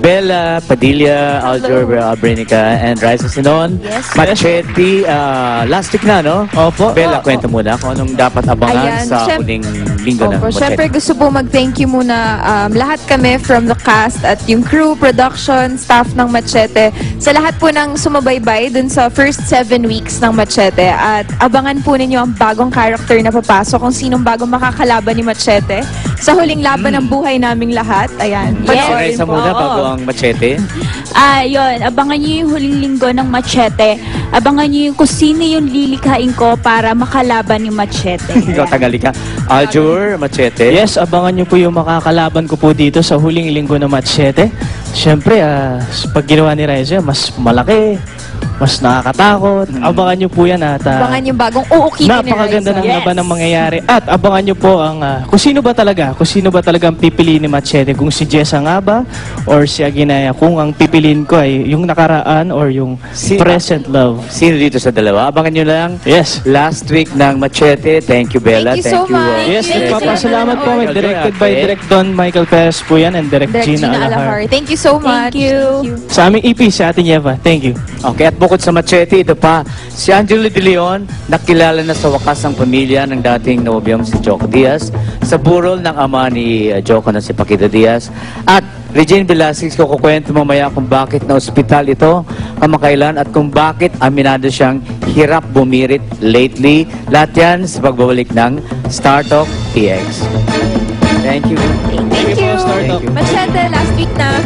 Bella Padilla, Aljur Brenica, and Raisa Sinon. Yes. Machete, last week na, no? Opo. Bella, kwento muna kung anong dapat abangan Ayan, sa huling linggo ng Opo, syempre Machete. gusto po mag-thank you muna lahat kami from the cast at yung crew, production, staff ng Machete. Sa lahat po ng sumabaybay dun sa first 7 weeks ng Machete. At abangan po ninyo ang bagong character na papasok, kung sinong bagong makakalaban ni Machete sa huling laban ng buhay naming lahat. Ayan. Si Panoorin Raisa po. muna bago ang Machete. Yun. Abangan nyo yung huling linggo ng Machete. Abangan nyo yung kung sino yung lilikhain ko para makalaban yung Machete. Ikaw tagali ka. Aljur, Machete. Yes, abangan nyo po yung makakalaban ko po dito sa huling linggo ng Machete. Siyempre, pag ginawa ni Raisa, mas malaki, mas nakakatakot. Abangan nyo po yan at Abangan yung bagong uukitin ni napakaganda Raisa. ng laban ng mangyayari. At abangan nyo po ang kung sino ba talaga ang pipiliin ni Machete. Kung si Jessa nga ba or si Aginaya. Kung ang pipiliin ko ay yung nakaraan or yung present love. Sino dito sa dalawa? Abangan nyo lang. Yes. Last week ng Machete. Thank you, Bella. Thank you so much. Yes, Thank you so nagpapasalamat po. much. Directed by Direk Don Michael Perez po yan and Direk Direk Gina Gina Alahar. Alahar. Thank you so much. Thank you. Sa aming EP, si Ate Nieva. Thank you. Okay, at bukod sa Machete, ito pa, si Angelo De Leon, nakilala na sa wakas ang pamilya ng dating nobyong si Joco Diaz, sa burol ng ama ni Joco na si Paquita Diaz. At Regine Velasquez, kukwento mamaya kung bakit na ospital ito kamakailan at kung bakit aminado siyang hirap bumirit lately. Lahat yan sa pagbabalik ng Star Talk PX. Thank you. Thank you. Star Talk. Machete, last week na.